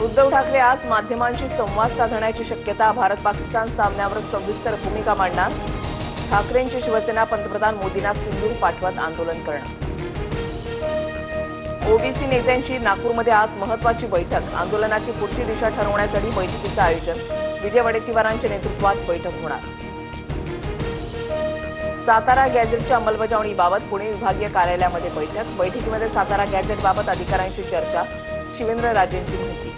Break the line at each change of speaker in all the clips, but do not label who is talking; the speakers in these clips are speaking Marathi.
उद्धव ठाकरे आज माध्यमांशी संवाद साधण्याची शक्यता. भारत-पाकिस्तान सामन्यावर सविस्तर भूमिका मांडणार. ठाकरेंची शिवसेना पंतप्रधान मोदींना सिंदूर पाठवत आंदोलन करणार. ओबीसी नेत्यांची नागपूरमध्ये आज महत्त्वाची बैठक. आंदोलनाची पुढची दिशा ठरवण्यासाठी बैठकीचं आयोजन. विजय वडेट्टीवारांच्या नेतृत्वात बैठक होणार. सातारा गॅझेटच्या अंमलबजावणीबाबत पुणे विभागीय कार्यालयामध्ये बैठक. बैठकीमध्ये सातारा गॅझेटबाबत अधिकाऱ्यांशी चर्चा. शिवेंद्रराजेंची माहिती.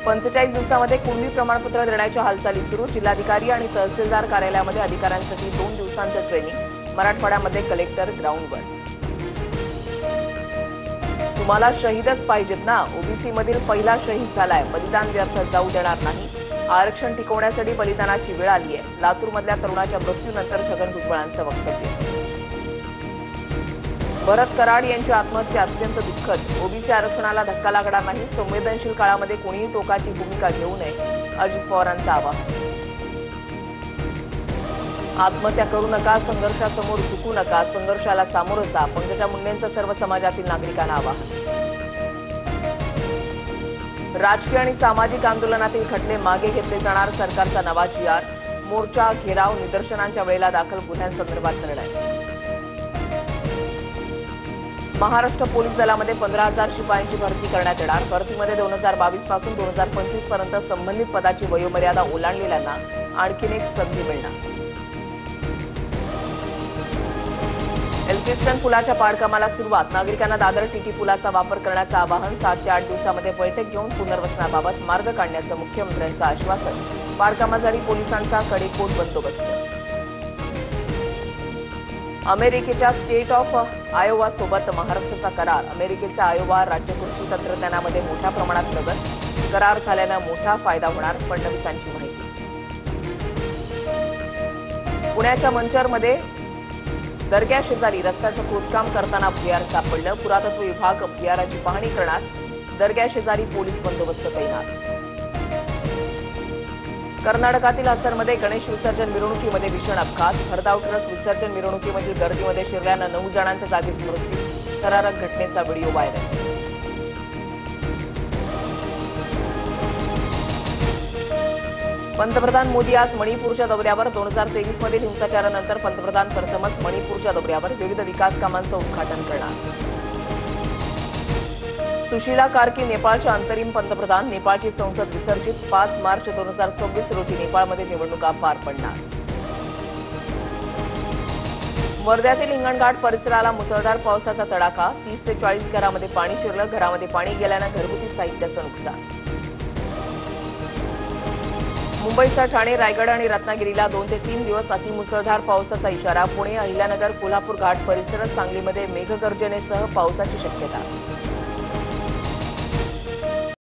45 दिवसांमध्ये कुणबी प्रमाणपत्र देण्याच्या हालचाली सुरू. जिल्हाधिकारी आणि तहसीलदार कार्यालयामध्ये अधिकाऱ्यांसाठी 2 दिवसांचं ट्रेनिंग. मराठवाड्यामध्ये कलेक्टर ग्राउंडवर. तुम्हाला शहीदच पाहिजेत ना? ओबीसी मधील पहिला शहीद झालाय. बलिदान व्यर्थ जाऊ देणार नाही. आरक्षण टिकवण्यासाठी बलिदानाची वेळ आली आहे. लातूरमधल्या तरुणाच्या मृत्यूनंतर छगन भुजबळांचं वक्तव्य. भरत कराड यांची आत्महत्या अत्यंत दुःखद. ओबीसी आरक्षणाला धक्का लागणार नाही. संवेदनशील काळामध्ये कोणीही टोकाची भूमिका घेऊ नये. अजित पवारांचं आवाहन. आत्महत्या करू नका. संघर्षासमोर झुकू नका. संघर्षाला सामोरं जा. पंकजा मुंडेंचं सर्व समाजातील नागरिकांना आवाहन. राजकीय आणि सामाजिक आंदोलनातील खटले मागे घेतले जाणार. सरकारचा नवा GR. मोर्चा, घेराव, निदर्शनांच्या वेळेला दाखल गुन्ह्यांसंदर्भात निर्णय. महाराष्ट्र पोलीस दलामध्ये 15,000 शिपायांची भरती करण्यात येणार. भरतीमध्ये 2022 पासून 2025 पर्यंत संबंधित पदाची वयोमर्यादा ओलांडलेल्यांना आणखीन एक संधी मिळणार. एल्फिस्टन पुलाच्या पाडकामाला सुरुवात. नागरिकांना दादर टीटी पुलाचा वापर करण्याचं आवाहन. 7 ते 8 दिवसांमध्ये बैठक घेऊन पुनर्वसनाबाबत मार्ग काढण्याचं मुख्यमंत्र्यांचं आश्वासन. पाडकामासाठी पोलिसांचा कडेकोट बंदोबस्त. अमेरिकेच्या स्टेट ऑफ आयोवा सोबत महाराष्ट्राचा करार. अमेरिकेचा आयोवा राज्य कृषी तंत्रज्ञानामध्ये मोठ्या प्रमाणात प्रगत. करार झाल्यानं मोठा फायदा होणार. फडणवीसांची माहिती. पुण्याच्या मंचरमध्ये दर्ग्या शेजारी रस्त्याचं खोदकाम करताना भुयार सापडलं. पुरातत्व विभाग भुयाराची पाहणी करणार. दर्ग्या शेजारी पोलीस बंदोबस्त तैनात. कर्नाटकातील हसनमध्ये गणेश विसर्जन मिरवणुकीमध्ये भीषण अपघात. भरधाव ट्रक विसर्जन मिरवणुकीमधील गर्दीमध्ये शिरल्यानं 9 जणांचा जागीच मृत्यू. थरारक घटनेचा व्हिडिओ व्हायरल. पंतप्रधान मोदी आज मणिपूरच्या दौऱ्यावर. 2023 मधील हिंसाचारानंतर पंतप्रधान प्रथमच मणिपूरच्या दौऱ्यावर. विविध विकास कामांचं उद्घाटन करणार. सुशीला कार्की नेपाळच्या अंतरिम पंतप्रधान. नेपाळची संसद विसर्जित. 5 मार्च 2026 रोजी नेपाळमध्ये निवडणुका पार पडणार. वर्ध्यातील हिंगणघाट परिसराला मुसळधार पावसाचा तडाखा. 30 ते 40 घरामध्ये पाणी शिरलं. घरामध्ये पाणी गेल्यानं घरगुती साहित्याचं नुकसान. मुंबईसह ठाणे, रायगड आणि रत्नागिरीला 2 ते 3 दिवस अतिमुसळधार पावसाचा इशारा. पुणे, अहिल्यानगर, कोल्हापूर घाट परिसर, सांगलीमध्ये मेघगर्जनेसह पावसाची शक्यता.